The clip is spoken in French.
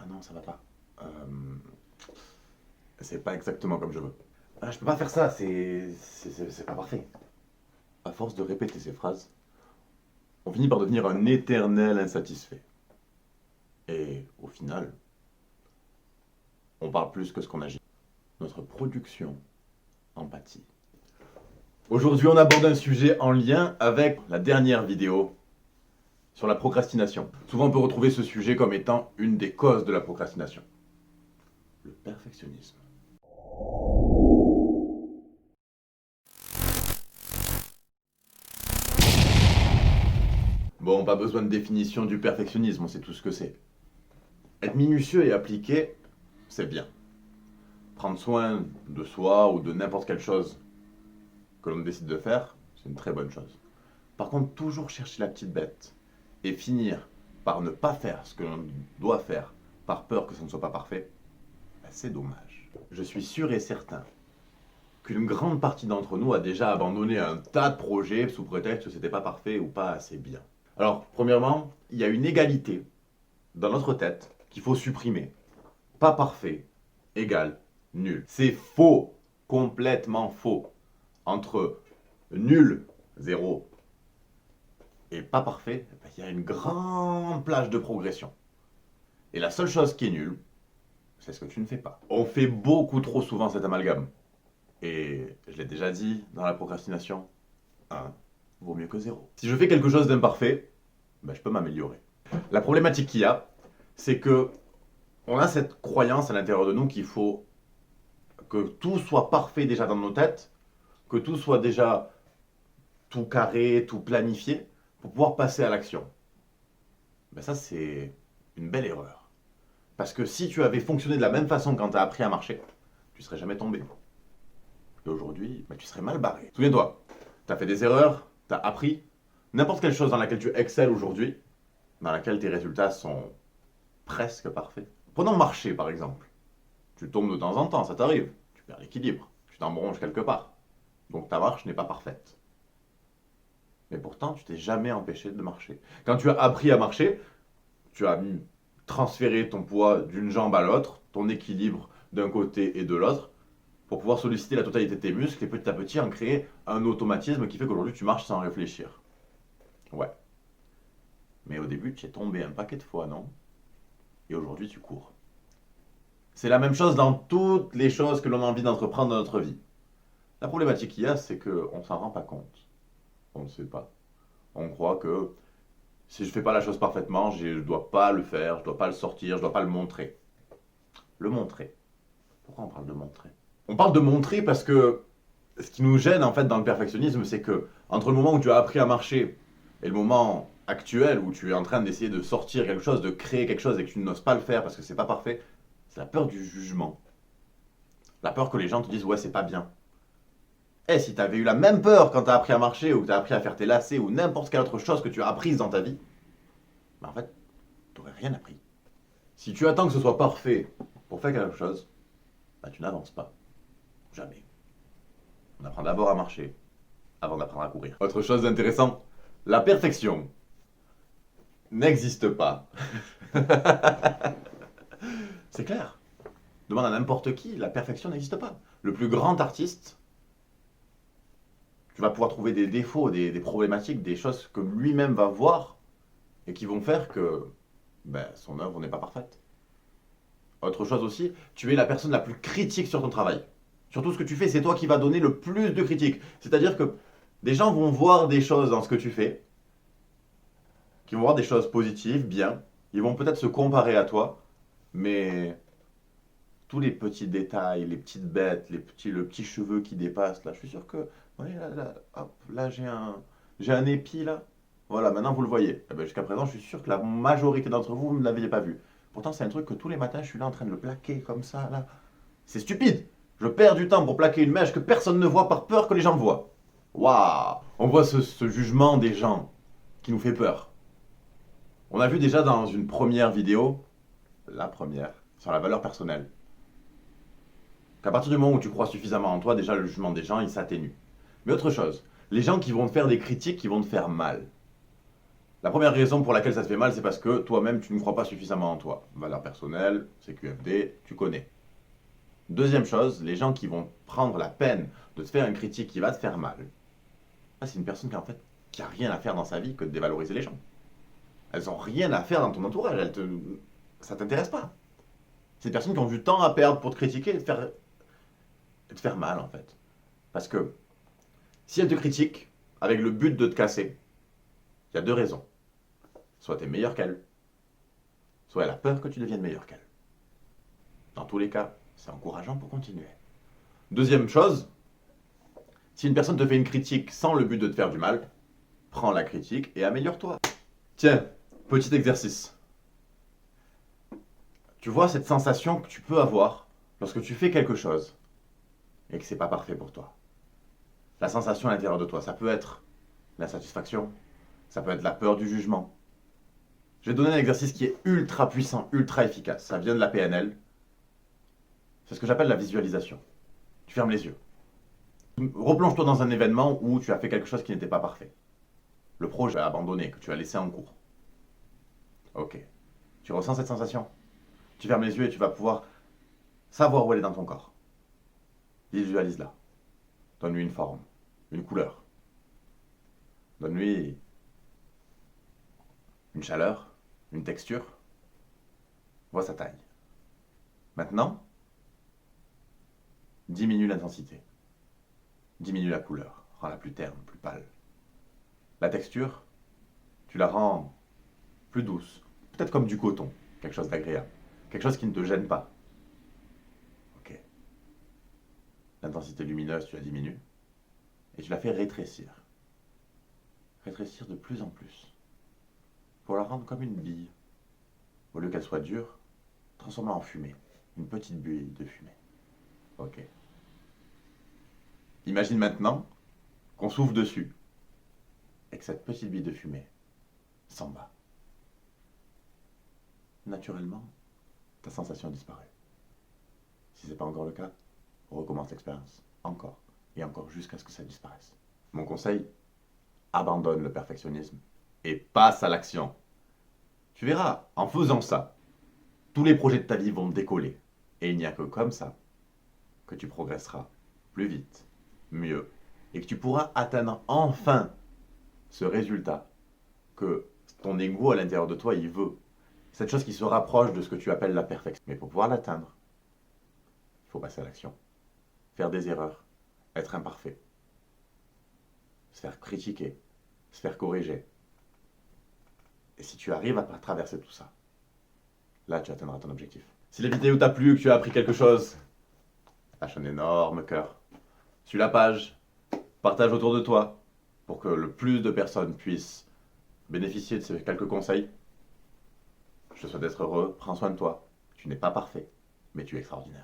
Ah non, ça va pas. C'est pas exactement comme je veux. Ah, je peux pas faire ça, c'est pas parfait. À force de répéter ces phrases, on finit par devenir un éternel insatisfait. Et au final, on parle plus que ce qu'on agit. Notre production empathie. Aujourd'hui, on aborde un sujet en lien avec la dernière vidéo sur la procrastination. Souvent, on peut retrouver ce sujet comme étant une des causes de la procrastination. Le perfectionnisme. Bon, pas besoin de définition du perfectionnisme, on sait tout ce que c'est. Être minutieux et appliqué, c'est bien. Prendre soin de soi ou de n'importe quelle chose que l'on décide de faire, c'est une très bonne chose. Par contre, toujours chercher la petite bête et finir par ne pas faire ce que l'on doit faire par peur que ce ne soit pas parfait, ben c'est dommage. Je suis sûr et certain qu'une grande partie d'entre nous a déjà abandonné un tas de projets sous prétexte que c'était pas parfait ou pas assez bien. Alors, premièrement, il y a une égalité dans notre tête qu'il faut supprimer. Pas parfait égale nul. C'est faux, complètement faux. Entre nul, zéro, et pas parfait, il y a une grande plage de progression. Et la seule chose qui est nulle, c'est ce que tu ne fais pas. On fait beaucoup trop souvent cet amalgame. Et je l'ai déjà dit dans la procrastination, 1 vaut mieux que 0. Si je fais quelque chose d'imparfait, ben je peux m'améliorer. La problématique qu'il y a, c'est que on a cette croyance à l'intérieur de nous qu'il faut que tout soit parfait déjà dans nos têtes, que tout soit déjà tout carré, tout planifié, pour pouvoir passer à l'action. Ben ça, c'est une belle erreur. Parce que si tu avais fonctionné de la même façon quand tu as appris à marcher, tu ne serais jamais tombé. Et aujourd'hui, ben, tu serais mal barré. Souviens-toi, tu as fait des erreurs, tu as appris. N'importe quelle chose dans laquelle tu excelles aujourd'hui, dans laquelle tes résultats sont presque parfaits. Prenons marcher par exemple. Tu tombes de temps en temps, ça t'arrive. Tu perds l'équilibre, tu t'embronches quelque part. Donc ta marche n'est pas parfaite. Mais pourtant, tu t'es jamais empêché de marcher. Quand tu as appris à marcher, tu as transféré ton poids d'une jambe à l'autre, ton équilibre d'un côté et de l'autre, pour pouvoir solliciter la totalité de tes muscles et petit à petit en créer un automatisme qui fait qu'aujourd'hui tu marches sans réfléchir. Ouais. Mais au début, tu es tombé un paquet de fois, non? Et aujourd'hui, tu cours. C'est la même chose dans toutes les choses que l'on a envie d'entreprendre dans notre vie. La problématique qu'il y a, c'est qu'on ne s'en rend pas compte. On ne sait pas. On croit que si je ne fais pas la chose parfaitement, je ne dois pas le faire, je ne dois pas le sortir, je ne dois pas le montrer. Le montrer. Pourquoi on parle de montrer? On parle de montrer parce que ce qui nous gêne en fait dans le perfectionnisme, c'est que entre le moment où tu as appris à marcher et le moment actuel où tu es en train d'essayer de sortir quelque chose, de créer quelque chose et que tu n'oses pas le faire parce que c'est pas parfait, c'est la peur du jugement. La peur que les gens te disent ouais c'est pas bien. Eh, si tu avais eu la même peur quand tu as appris à marcher ou que tu as appris à faire tes lacets ou n'importe quelle autre chose que tu as apprise dans ta vie, ben en fait, tu n'aurais rien appris. Si tu attends que ce soit parfait pour faire quelque chose, ben tu n'avances pas. Jamais. On apprend d'abord à marcher avant d'apprendre à courir. Autre chose d'intéressant, la perfection n'existe pas. C'est clair. Demande à n'importe qui, la perfection n'existe pas. Le plus grand artiste, tu vas pouvoir trouver des défauts, des problématiques, des choses que lui-même va voir et qui vont faire que ben, son œuvre n'est pas parfaite. Autre chose aussi, tu es la personne la plus critique sur ton travail. Sur tout ce que tu fais, c'est toi qui vas donner le plus de critiques. C'est-à-dire que des gens vont voir des choses dans ce que tu fais, qui vont voir des choses positives, bien. Ils vont peut-être se comparer à toi, mais tous les petits détails, les petites bêtes, le petit cheveu qui dépasse, là, je suis sûr que, oui, là, hop, là j'ai un épi là. Voilà, maintenant vous le voyez. Eh ben, jusqu'à présent, je suis sûr que la majorité d'entre vous, vous ne l'aviez pas vu. Pourtant, c'est un truc que tous les matins, je suis là en train de le plaquer comme ça, là. C'est stupide. Je perds du temps pour plaquer une mèche que personne ne voit par peur que les gens le voient. Waouh! On voit ce jugement des gens qui nous fait peur. On a vu déjà dans une première vidéo, la première, sur la valeur personnelle, qu'à partir du moment où tu crois suffisamment en toi, déjà le jugement des gens, il s'atténue. Mais autre chose, les gens qui vont te faire des critiques, qui vont te faire mal. La première raison pour laquelle ça te fait mal, c'est parce que toi-même, tu ne crois pas suffisamment en toi. Valeur personnelle, CQFD, tu connais. Deuxième chose, les gens qui vont prendre la peine de te faire une critique qui va te faire mal, c'est une personne qui, en fait, qui a rien à faire dans sa vie que de dévaloriser les gens. Elles ont rien à faire dans ton entourage, ça t'intéresse pas. C'est des personnes qui ont du temps à perdre pour te critiquer et te faire mal, en fait. Parce que si elles te critiquent avec le but de te casser, il y a deux raisons. Soit tu es meilleur qu'elle, soit elle a peur que tu deviennes meilleur qu'elle. Dans tous les cas, c'est encourageant pour continuer. Deuxième chose, si une personne te fait une critique sans le but de te faire du mal, prends la critique et améliore-toi. Tiens, petit exercice. Tu vois cette sensation que tu peux avoir lorsque tu fais quelque chose et que c'est pas parfait pour toi. La sensation à l'intérieur de toi, ça peut être l'insatisfaction, ça peut être la peur du jugement. Je vais te donner un exercice qui est ultra puissant, ultra efficace. Ça vient de la PNL. C'est ce que j'appelle la visualisation. Tu fermes les yeux. Replonge-toi dans un événement où tu as fait quelque chose qui n'était pas parfait. Le projet abandonné, que tu as laissé en cours. Ok. Tu ressens cette sensation? Tu fermes les yeux et tu vas pouvoir savoir où elle est dans ton corps. Visualise-la. Donne-lui une forme, une couleur. Donne-lui une chaleur, une texture. Vois sa taille. Maintenant, diminue l'intensité. Diminue la couleur. Rends-la plus terne, plus pâle. La texture, tu la rends plus douce. Peut-être comme du coton. Quelque chose d'agréable. Quelque chose qui ne te gêne pas. Ok. L'intensité lumineuse, tu la diminues. Et tu la fais rétrécir. Rétrécir de plus en plus. Pour la rendre comme une bille. Au lieu qu'elle soit dure, transforme-la en fumée. Une petite bulle de fumée. Ok. Imagine maintenant qu'on souffle dessus et que cette petite bille de fumée s'en va. Naturellement, ta sensation disparaît. Si ce n'est pas encore le cas, recommence l'expérience. Encore et encore jusqu'à ce que ça disparaisse. Mon conseil, abandonne le perfectionnisme et passe à l'action. Tu verras, en faisant ça, tous les projets de ta vie vont décoller. Et il n'y a que comme ça que tu progresseras plus vite, mieux, et que tu pourras atteindre enfin ce résultat que ton ego à l'intérieur de toi, il veut. Cette chose qui se rapproche de ce que tu appelles la perfection. Mais pour pouvoir l'atteindre, il faut passer à l'action. Faire des erreurs, être imparfait, se faire critiquer, se faire corriger. Et si tu arrives à traverser tout ça, là tu atteindras ton objectif. Si la vidéo t'a plu, que tu as appris quelque chose, lâche un énorme cœur. Suis la page, partage autour de toi pour que le plus de personnes puissent bénéficier de ces quelques conseils. Je te souhaite d'être heureux, prends soin de toi. Tu n'es pas parfait, mais tu es extraordinaire.